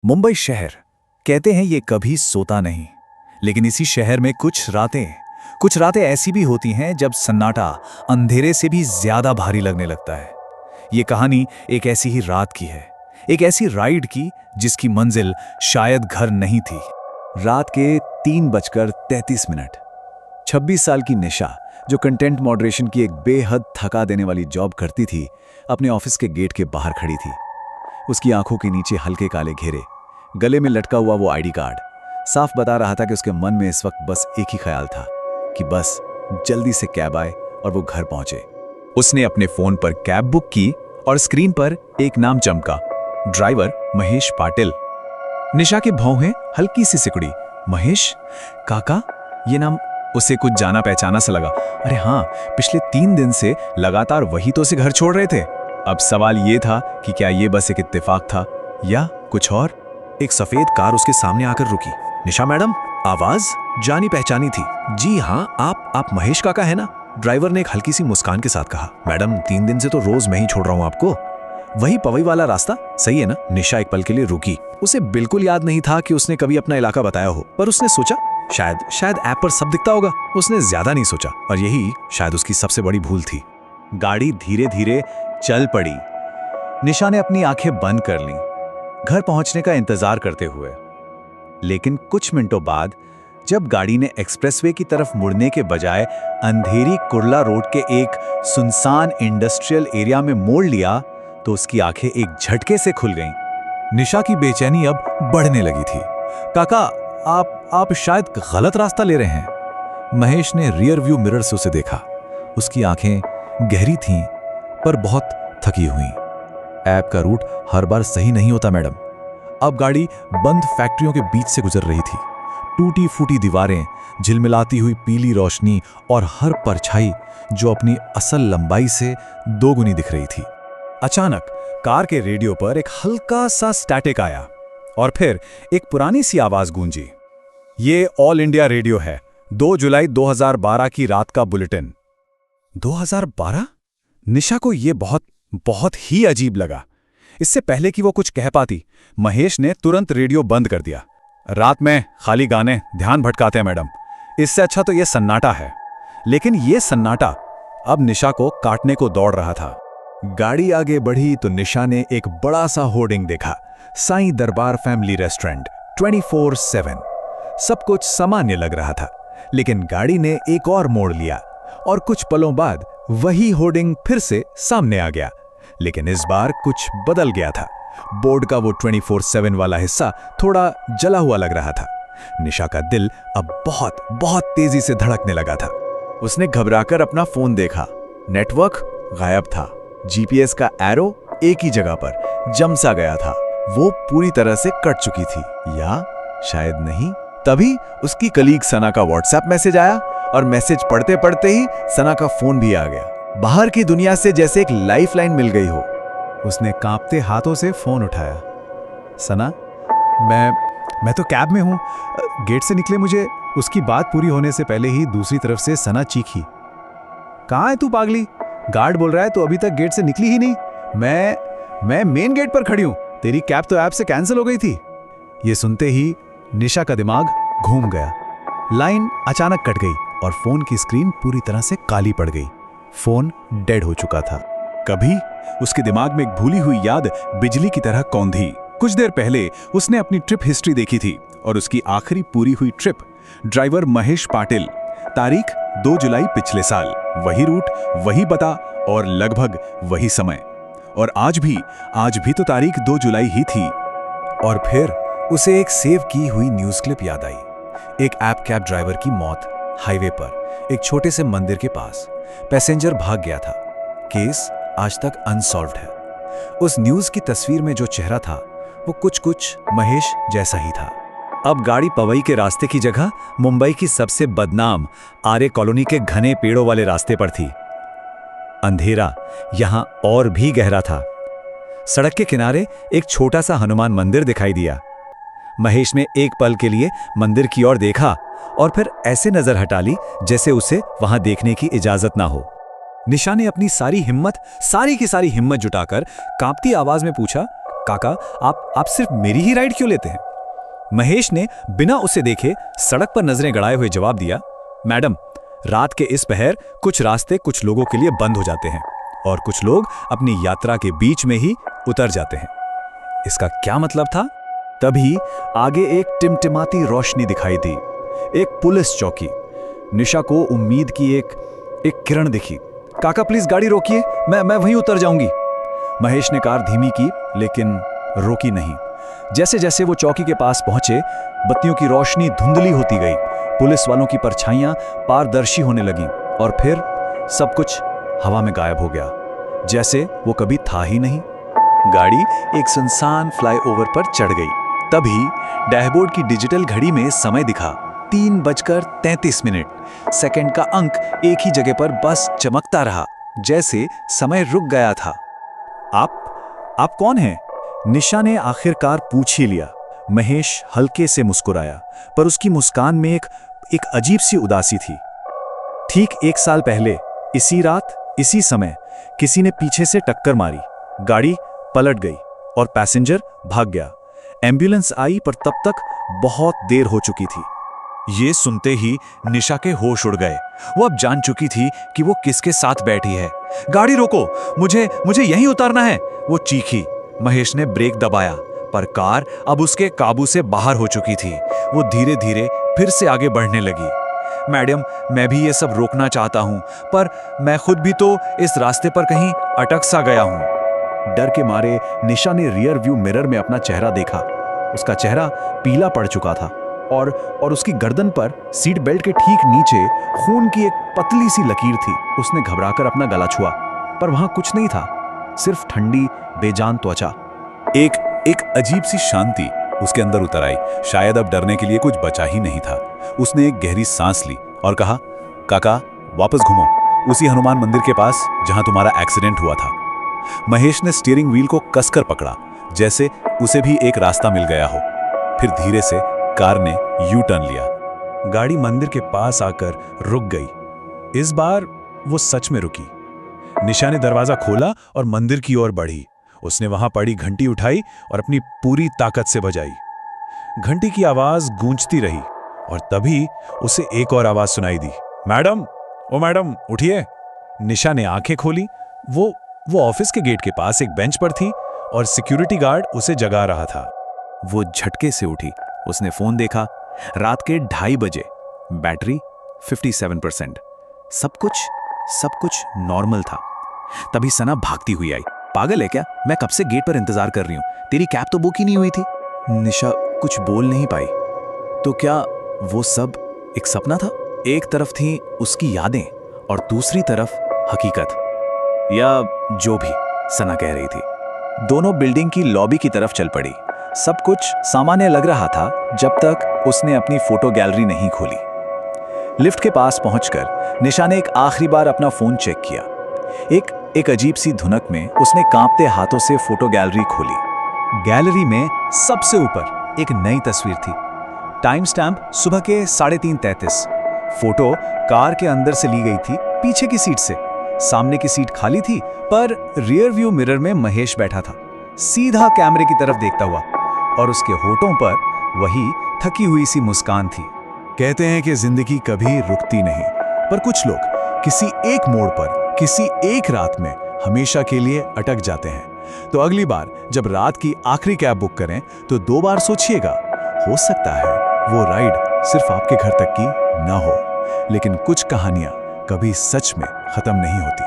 मुंबई शहर, कहते हैं ये कभी सोता नहीं। लेकिन इसी शहर में कुछ रातें ऐसी भी होती हैं जब सन्नाटा अंधेरे से भी ज्यादा भारी लगने लगता है। ये कहानी एक ऐसी ही रात की है, एक ऐसी राइड की जिसकी मंजिल शायद घर नहीं थी। रात के 3:33। 26 साल की निशा, जो कंटेंट मॉडरेशन की एक बेहद थका देने वाली जॉब करती थी, अपने ऑफिस के गेट के बाहर खड़ी थी। उसकी आंखों के नीचे हल्के काले घेरे, गले में लटका हुआ वो आईडी कार्ड साफ बता रहा था कि उसके मन में इस वक्त बस एक ही ख्याल था कि बस जल्दी से कैब आए और वो घर पहुंचे। उसने अपने फोन पर कैब बुक की और स्क्रीन पर एक नाम चमका, ड्राइवर महेश पाटिल। निशा के भौहें हल्की सी सिकुड़ी। महेश काका, ये नाम उसे कुछ जाना पहचाना सा लगा। अरे हाँ, पिछले 3 दिन से लगातार वही तो उसे घर छोड़ रहे थे। अब सवाल ये था कि क्या ये बस एक इत्तेफाक था या कुछ और। एक सफेद कार उसके सामने आकर रुकी। निशा मैडम, आवाज जानी पहचानी थी। जी हाँ, आप महेश काका है ना? ड्राइवर ने एक हल्की सी मुस्कान के साथ कहा। मैडम, 3 दिन से तो रोज मैं ही छोड़ रहा हूँ आपको। वही पवई वाला रास्ता, सही है ना? निशा एक पल के लिए रुकी। उसे बिल्कुल याद नहीं था कि उसने कभी अपना इलाका बताया हो, पर उसने सोचा शायद ऐप पर सब दिखता होगा। उसने ज्यादा नहीं सोचा और यही शायद उसकी सबसे बड़ी भूल थी। गाड़ी धीरे धीरे चल पड़ी। निशा ने अपनी आंखें बंद कर लीं, घर पहुंचने का इंतजार करते हुए। लेकिन कुछ मिनटों बाद जब गाड़ी ने एक्सप्रेसवे की तरफ मुड़ने के बजाय अंधेरी कुर्ला रोड के एक सुनसान इंडस्ट्रियल एरिया में मोड़ लिया, तो उसकी आंखें एक झटके से खुल गईं। निशा की बेचैनी अब बढ़ने लगी थी। काका, आप शायद गलत रास्ता ले रहे हैं। महेश ने रियर व्यू मिरर से उसे देखा। उसकी आंखें गहरी थीं पर बहुत थकी हुई। ऐप का रूट हर बार सही नहीं होता मैडम। अब गाड़ी बंद फैक्ट्रियों के बीच से गुजर रही थी। टूटी फूटी दीवारें, झिलमिलाती हुई पीली रोशनी और हर परछाई जो अपनी असल लंबाई से 2 गुनी दिख रही थी। अचानक कार के रेडियो पर एक हल्का सा स्टैटिक आया और फिर एक पुरानी सी आवाज गूंजी। ये ऑल इंडिया रेडियो है, 2 जुलाई 2012 की रात का बुलेटिन। 2012? निशा को ये बहुत ही अजीब लगा। इससे पहले कि वो कुछ कह पाती, महेश ने तुरंत रेडियो बंद कर दिया। रात में खाली गाने ध्यान भटकाते हैं मैडम, इससे अच्छा तो ये सन्नाटा है। लेकिन ये सन्नाटा अब निशा को काटने को दौड़ रहा था। गाड़ी आगे बढ़ी तो निशा ने एक बड़ा सा होर्डिंग देखा, साईं दरबार फैमिली रेस्टोरेंट 24/7। सब कुछ सामान्य लग रहा था, लेकिन गाड़ी ने एक और मोड़ लिया और कुछ पलों बाद वही होर्डिंग फिर से सामने आ गया। लेकिन इस बार कुछ बदल गया था। बोर्ड का वो 24/7 वाला हिस्सा थोड़ा जला हुआ लग रहा था। निशा का दिल अब बहुत तेजी से धड़कने लगा था। उसने घबराकर अपना फोन देखा। नेटवर्क गायब था। जीपीएस का एरो एक ही जगह पर जम सा गया था। वो पूरी तरह से कट चुकी थी, या शायद नहीं। तभी उसकी कलीग सना का व्हाट्सएप मैसेज आया और मैसेज पढ़ते पढ़ते ही सना का फोन भी आ गया। बाहर की दुनिया से जैसे एक लाइफलाइन मिल गई हो। उसने कांपते हाथों से फोन उठाया। सना, मैं तो कैब में हूं, गेट से निकले मुझे। उसकी बात पूरी होने से पहले ही दूसरी तरफ से सना चीखी। कहां है तू पागली? गार्ड बोल रहा है तो अभी तक गेट से निकली ही नहीं। मैं मेन गेट पर खड़ी हूं। तेरी कैब तो ऐप से कैंसिल हो गई थी। ये सुनते ही निशा का दिमाग घूम गया। लाइन अचानक कट गई और फोन की स्क्रीन पूरी तरह से काली पड़ गई। फोन डेड हो चुका था। कभी उसके दिमाग में एक भूली हुई याद बिजली की तरह कौंधी। कुछ देर पहले उसने अपनी ट्रिप हिस्ट्री देखी थी और उसकी आखिरी पूरी हुई ट्रिप, ड्राइवर महेश पाटिल, तारीख 2 जुलाई पिछले साल, वही रूट, वही पता और लगभग वही समय। और आज भी तो तारीख 2 जुलाई ही थी। और फिर उसे एक सेव की हुई न्यूज क्लिप याद आई। एक ऐप कैब ड्राइवर की मौत, हाईवे पर एक छोटे से मंदिर के पास। पैसेंजर भाग गया था। केस आज तक अनसॉल्व्ड है। उस न्यूज की तस्वीर में जो चेहरा था वो कुछ महेश जैसा ही था। अब गाड़ी पवई के रास्ते की जगह मुंबई की सबसे बदनाम आर्य कॉलोनी के घने पेड़ों वाले रास्ते पर थी। अंधेरा यहां और भी गहरा था। सड़क के किनारे एक छोटा सा हनुमान मंदिर दिखाई दिया। महेश ने एक पल के लिए मंदिर की ओर देखा और फिर ऐसे नजर हटा ली जैसे उसे वहां देखने की इजाजत ना हो। निशा ने अपनी सारी की सारी हिम्मत जुटाकर कांपती आवाज में पूछा, काका, आप सिर्फ मेरी ही राइड क्यों लेते हैं? महेश ने बिना उसे देखे सड़क पर नजरें गड़ाए हुए जवाब दिया, मैडम, रात के इस पहर कुछ रास्ते कुछ लोगों के लिए बंद हो जाते हैं और कुछ लोग अपनी यात्रा के बीच में ही उतर जाते हैं। इसका क्या मतलब था? तभी आगे एक टिमटिमाती रोशनी दिखाई दी, एक पुलिस चौकी। निशा को उम्मीद की एक किरण दिखी। काका प्लीज गाड़ी रोकिए, मैं वहीं उतर जाऊंगी। महेश ने कार धीमी की लेकिन रोकी नहीं। जैसे जैसे वो चौकी के पास पहुंचे, बत्तियों की रोशनी धुंधली होती गई, पुलिस वालों की परछाइयां पारदर्शी होने लगीं और फिर सब कुछ हवा में गायब हो गया, जैसे वो कभी था ही नहीं। गाड़ी एक सुनसान फ्लाईओवर पर चढ़ गई। तभी डैशबोर्ड की डिजिटल घड़ी में समय दिखा 3:33। सेकंड का अंक एक ही जगह पर बस चमकता रहा, जैसे समय रुक गया था। आप कौन हैं? निशा ने आखिरकार पूछ ही लिया। महेश हल्के से मुस्कुराया, पर उसकी मुस्कान में एक अजीब सी उदासी थी। ठीक 1 साल पहले इसी रात इसी समय किसी ने पीछे से टक्कर मारी, गाड़ी पलट गई और पैसेंजर भाग गया। एम्बुलेंस आई पर तब तक बहुत देर हो चुकी थी। ये सुनते ही निशा के होश उड़ गए। वो अब जान चुकी थी कि वो किसके साथ बैठी है। गाड़ी रोको, मुझे यहीं उतरना है, वो चीखी। महेश ने ब्रेक दबाया, पर कार अब उसके काबू से बाहर हो चुकी थी। वो धीरे धीरे फिर से आगे बढ़ने लगी। मैडम, मैं भी ये सब रोकना चाहता हूं, पर मैं खुद भी तो इस रास्ते पर कहीं अटक सा गया हूं। डर के मारे निशा ने रियर व्यू मिरर में अपना चेहरा देखा। उसका चेहरा पीला पड़ चुका था और उसकी गर्दन पर सीट बेल्ट के ठीक नीचे खून की एक पतली सी लकीर थी। उसने घबराकर अपना गला छुआ, पर वहां कुछ नहीं था, सिर्फ ठंडी बेजान त्वचा। एक अजीब सी शांति उसके अंदर उतर आई। शायद अब डरने के लिए कुछ बचा ही नहीं था। उसने एक गहरी सांस ली और कहा, काका वापस घूमो, उसी हनुमान मंदिर के पास जहां तुम्हारा एक्सीडेंट हुआ था। महेश ने स्टीयरिंग व्हील को कसकर पकड़ा, जैसे उसे भी एक रास्ता मिल गया हो। फिर धीरे से कार ने यू टर्न लिया। गाड़ी मंदिर के पास आकर रुक गई। इस बार वो सच में रुकी। निशा ने दरवाजा खोला और मंदिर की ओर बढ़ी। उसने वहां पड़ी घंटी उठाई और अपनी पूरी ताकत से बजाई। घंटी की आवाज गूंजती रही और तभी उसे एक और आवाज सुनाई दी, मैडम, ओ मैडम, उठिए। निशा ने आंखें खोली। वो ऑफिस के गेट के पास एक बेंच पर थी और सिक्योरिटी गार्ड उसे जगा रहा था। वो झटके से उठी। उसने फोन देखा, रात के 2:30 बजे, बैटरी 57%। सब कुछ नॉर्मल था। तभी सना भागती हुई आई। पागल है क्या? मैं कब से गेट पर इंतजार कर रही हूं, तेरी कैब तो बुक ही नहीं हुई थी। निशा कुछ बोल नहीं पाई। तो क्या वो सब एक सपना था? एक तरफ थी उसकी यादें और दूसरी तरफ हकीकत, या जो भी सना कह रही थी। दोनों बिल्डिंग की लॉबी की तरफ चल पड़ी। सब कुछ सामान्य लग रहा था जब तक उसने अपनी फोटो गैलरी नहीं खोली। लिफ्ट के पास पहुंचकर निशा ने एक आखिरी बार अपना फोन चेक किया। एक अजीब सी धुनक में उसने कांपते हाथों से फोटो गैलरी खोली। गैलरी में सबसे ऊपर एक नई तस्वीर थी। टाइम स्टैम्प सुबह के 3:33। फोटो कार के अंदर से ली गई थी, पीछे की सीट से। सामने की सीट खाली थी, पर रियर व्यू मिरर में महेश बैठा था, सीधा कैमरे की तरफ देखता हुआ, और उसके होठों पर वही थकी हुई सी मुस्कान थी। कहते हैं कि जिंदगी कभी रुकती नहीं, पर कुछ लोग किसी एक मोड़ पर, किसी एक रात में हमेशा के लिए अटक जाते हैं। तो अगली बार जब रात की आखिरी कैब बुक करें तो 2 बार सोचिएगा। हो सकता है वो राइड सिर्फ आपके घर तक की ना हो, लेकिन कुछ कहानियां कभी सच में खत्म नहीं होती।